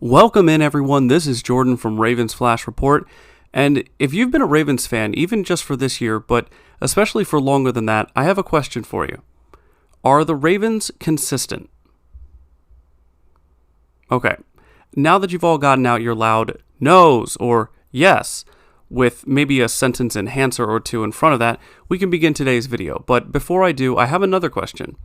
Welcome in, everyone. This is Jordan from Ravens Flash Report. And if you've been a Ravens fan, even just for this year, but especially for longer than that, I have a question for you. Are the Ravens consistent? Okay. Now that you've all gotten out your loud no's or yes, with maybe a sentence enhancer or two in front of that, we can begin today's video. But before I do, I have another question.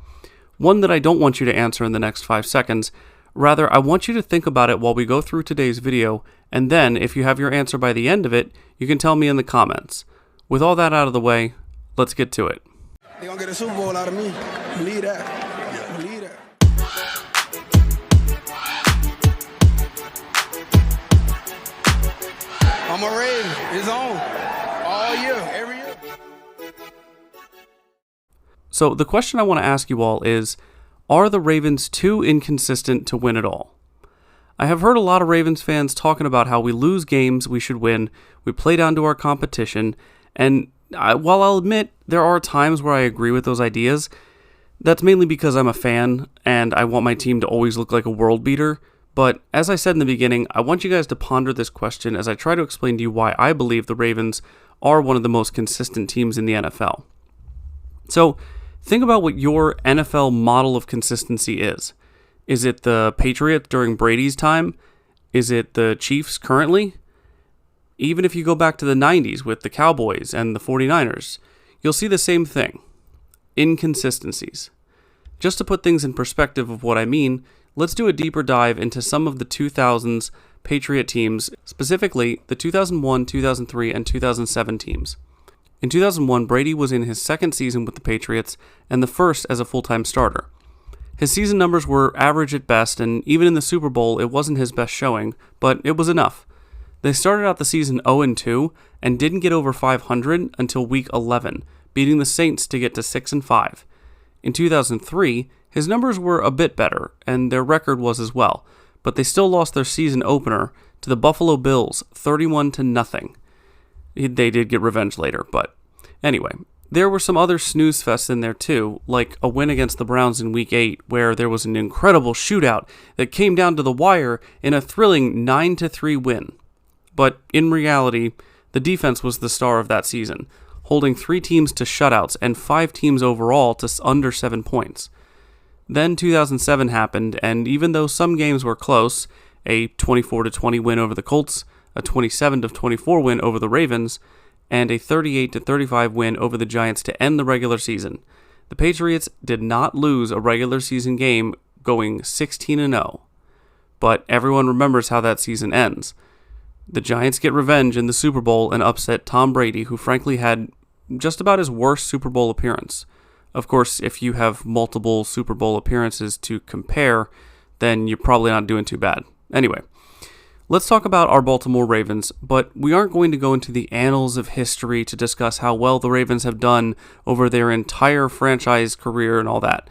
One that I don't want you to answer in the next 5 seconds. Rather, I want you to think about it while we go through today's video, and then, if you have your answer by the end of it, you can tell me in the comments. With all that out of the way, let's get to it. They're going to get a Super Bowl out of me. Believe that. Believe that. I'm a Raven. It's on. All year. Every year. So, the question I want to ask you all is, are the Ravens too inconsistent to win it all? I have heard a lot of Ravens fans talking about how we lose games we should win, we play down to our competition, and while I'll admit there are times where I agree with those ideas, that's mainly because I'm a fan and I want my team to always look like a world beater. But as I said in the beginning, I want you guys to ponder this question as I try to explain to you why I believe the Ravens are one of the most consistent teams in the NFL. So, think about what your NFL model of consistency is. Is it the Patriots during Brady's time? Is it the Chiefs currently? Even if you go back to the 90s with the Cowboys and the 49ers, you'll see the same thing. Inconsistencies. Just to put things in perspective of what I mean, let's do a deeper dive into some of the 2000s Patriot teams, specifically the 2001, 2003, and 2007 teams. In 2001, Brady was in his second season with the Patriots and the first as a full-time starter. His season numbers were average at best, and even in the Super Bowl, it wasn't his best showing, but it was enough. They started out the season 0-2 and didn't get over 500 until week 11, beating the Saints to get to 6-5. In 2003, his numbers were a bit better, and their record was as well, but they still lost their season opener to the Buffalo Bills 31-0. They did get revenge later, but anyway, there were some other snooze fests in there too, like a win against the Browns in Week 8, where there was an incredible shootout that came down to the wire in a thrilling 9-3 win. But in reality, the defense was the star of that season, holding 3 teams to shutouts and 5 teams overall to under 7 points. Then 2007 happened, and even though some games were close, a 24-20 win over the Colts, a 27-24 win over the Ravens, and a 38-35 win over the Giants to end the regular season, the Patriots did not lose a regular season game going 16-0. But everyone remembers how that season ends. The Giants get revenge in the Super Bowl and upset Tom Brady, who frankly had just about his worst Super Bowl appearance. Of course, if you have multiple Super Bowl appearances to compare, then you're probably not doing too bad. Anyway, let's talk about our Baltimore Ravens, but we aren't going to go into the annals of history to discuss how well the Ravens have done over their entire franchise career and all that.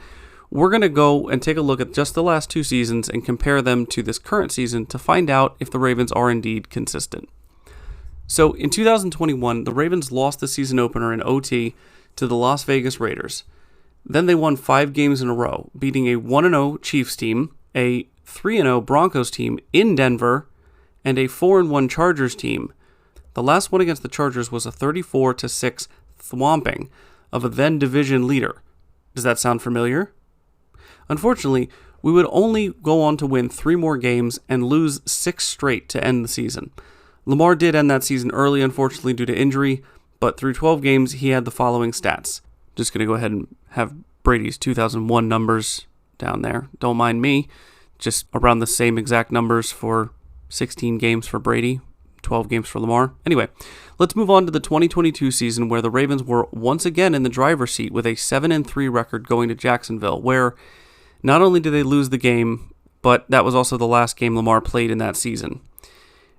We're going to go and take a look at just the last 2 seasons and compare them to this current season to find out if the Ravens are indeed consistent. So in 2021, the Ravens lost the season opener in OT to the Las Vegas Raiders. Then they won 5 games in a row, beating a 1-0 Chiefs team, a 3-0 Broncos team in Denver, and a 4-1 Chargers team. The last one against the Chargers was a 34-6 thwomping of a then division leader. Does that sound familiar? Unfortunately, we would only go on to win 3 more games and lose 6 straight to end the season. Lamar did end that season early, unfortunately, due to injury, but through 12 games, he had the following stats. Just going to go ahead and have Brady's 2001 numbers down there. Don't mind me. Just around the same exact numbers for 16 games for Brady, 12 games for Lamar. Anyway, let's move on to the 2022 season, where the Ravens were once again in the driver's seat with a 7-3 record going to Jacksonville, where not only did they lose the game, but that was also the last game Lamar played in that season.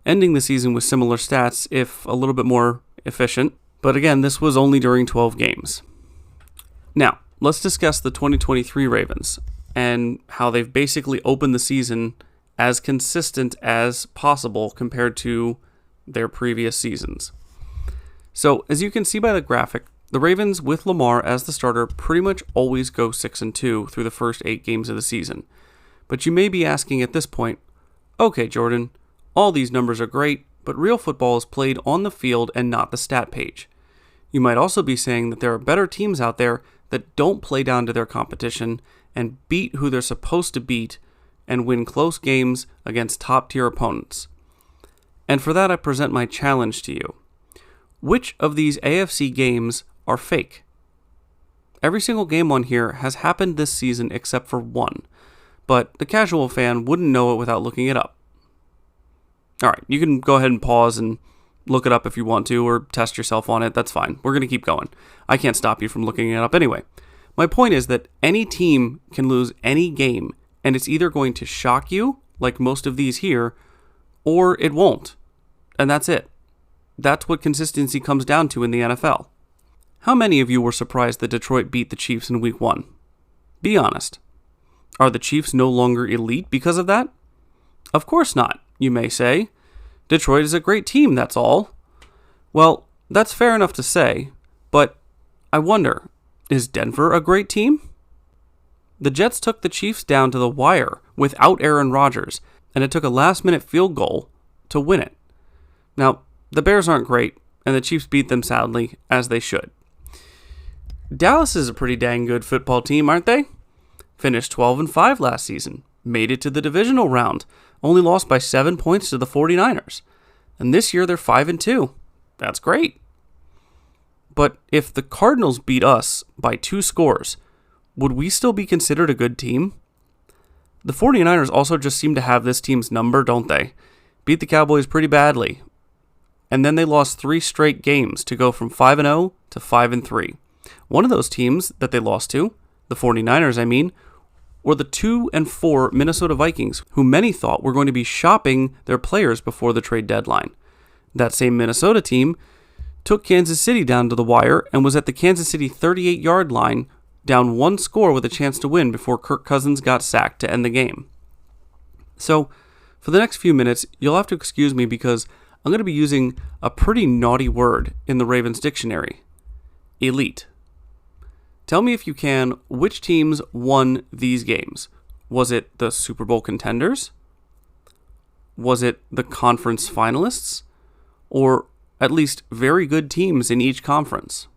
Ending the season with similar stats, if a little bit more efficient, but again, this was only during 12 games. Now, let's discuss the 2023 Ravens and how they've basically opened the season as consistent as possible compared to their previous seasons. So, as you can see by the graphic, the Ravens with Lamar as the starter pretty much always go 6-2 through the first 8 games of the season. But you may be asking at this point, Okay, Jordan, all these numbers are great, but real football is played on the field and not the stat page. You might also be saying that there are better teams out there that don't play down to their competition and beat who they're supposed to beat and win close games against top-tier opponents. And for that, I present my challenge to you. Which of these AFC games are fake? Every single game on here has happened this season except for one, but the casual fan wouldn't know it without looking it up. Alright, you can go ahead and pause and look it up if you want to, or test yourself on it, that's fine. We're going to keep going. I can't stop you from looking it up anyway. My point is that any team can lose any game, and it's either going to shock you, like most of these here, or it won't. And that's it. That's what consistency comes down to in the NFL. How many of you were surprised that Detroit beat the Chiefs in Week 1? Be honest. Are the Chiefs no longer elite because of that? Of course not, you may say. Detroit is a great team, that's all. Well, that's fair enough to say, but I wonder, is Denver a great team? The Jets took the Chiefs down to the wire without Aaron Rodgers, and it took a last-minute field goal to win it. Now, the Bears aren't great, and the Chiefs beat them soundly, as they should. Dallas is a pretty dang good football team, aren't they? Finished 12-5 last season, made it to the divisional round, only lost by 7 points to the 49ers. And this year they're 5-2. That's great. But if the Cardinals beat us by 2 scores, would we still be considered a good team? The 49ers also just seem to have this team's number, don't they? Beat the Cowboys pretty badly. And then they lost 3 straight games to go from 5-0 to 5-3. One of those teams that they lost to, the 49ers I mean, were the 2-4 Minnesota Vikings, who many thought were going to be shopping their players before the trade deadline. That same Minnesota team took Kansas City down to the wire and was at the Kansas City 38-yard line, down 1 score with a chance to win before Kirk Cousins got sacked to end the game. So, for the next few minutes, you'll have to excuse me because I'm going to be using a pretty naughty word in the Ravens dictionary. Elite. Tell me if you can, which teams won these games? Was it the Super Bowl contenders? Was it the conference finalists? Or at least very good teams in each conference?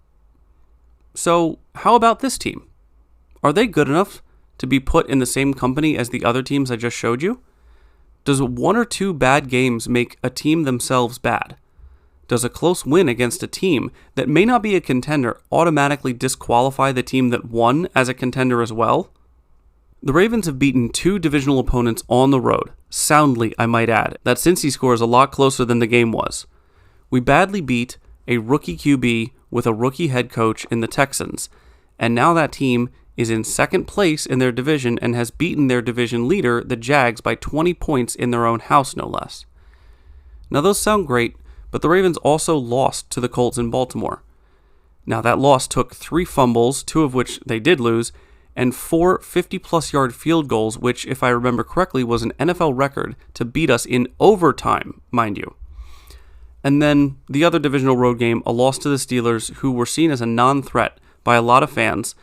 So, how about this team? Are they good enough to be put in the same company as the other teams I just showed you? Does 1 or 2 bad games make a team themselves bad? Does a close win against a team that may not be a contender automatically disqualify the team that won as a contender as well? The Ravens have beaten 2 divisional opponents on the road, soundly I might add. That Cincy score is a lot closer than the game was. We badly beat a rookie QB with a rookie head coach in the Texans, and now that team is in second place in their division and has beaten their division leader, the Jags, by 20 points in their own house, no less. Now those sound great, but the Ravens also lost to the Colts in Baltimore. Now that loss took 3 fumbles, 2 of which they did lose, and 4 50-plus yard field goals, which, if I remember correctly, was an NFL record to beat us in overtime, mind you. And then the other divisional road game, a loss to the Steelers, who were seen as a non-threat by a lot of fans,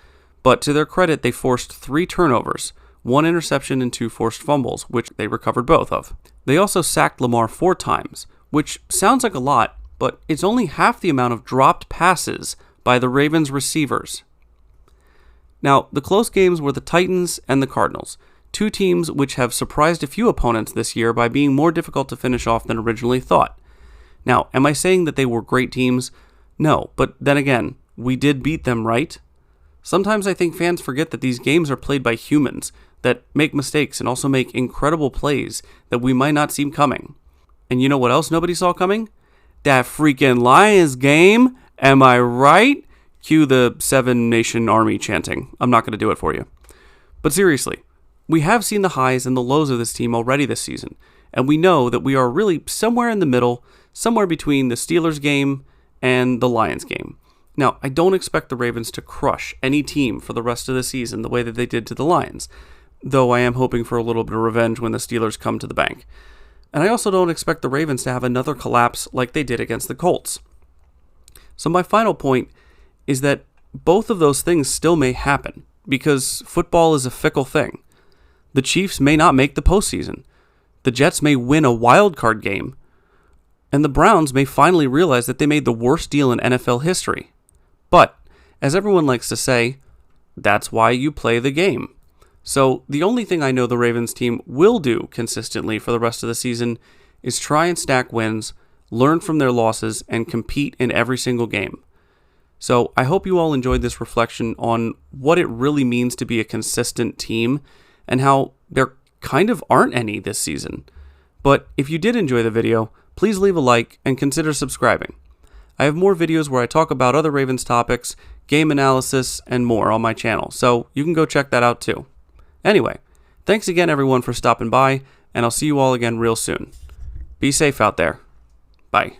but to their credit, they forced 3 turnovers, 1 interception and 2 forced fumbles, which they recovered both of. They also sacked Lamar 4 times, which sounds like a lot, but it's only half the amount of dropped passes by the Ravens receivers. Now, the close games were the Titans and the Cardinals, 2 teams which have surprised a few opponents this year by being more difficult to finish off than originally thought. Now, am I saying that they were great teams? No, but then again, we did beat them, right? Sometimes I think fans forget that these games are played by humans that make mistakes and also make incredible plays that we might not see coming. And you know what else nobody saw coming? That freaking Lions game. Am I right? Cue the 7 Nation Army chanting. I'm not going to do it for you. But seriously, we have seen the highs and the lows of this team already this season. And we know that we are really somewhere in the middle, somewhere between the Steelers game and the Lions game. Now, I don't expect the Ravens to crush any team for the rest of the season the way that they did to the Lions, though I am hoping for a little bit of revenge when the Steelers come to the bank. And I also don't expect the Ravens to have another collapse like they did against the Colts. So my final point is that both of those things still may happen, because football is a fickle thing. The Chiefs may not make the postseason. The Jets may win a wild card game, and the Browns may finally realize that they made the worst deal in NFL history. But, as everyone likes to say, that's why you play the game. So the only thing I know the Ravens team will do consistently for the rest of the season is try and stack wins, learn from their losses, and compete in every single game. So I hope you all enjoyed this reflection on what it really means to be a consistent team and how there kind of aren't any this season. But if you did enjoy the video, please leave a like and consider subscribing. I have more videos where I talk about other Ravens topics, game analysis, and more on my channel, so you can go check that out too. Anyway, thanks again everyone for stopping by, and I'll see you all again real soon. Be safe out there. Bye.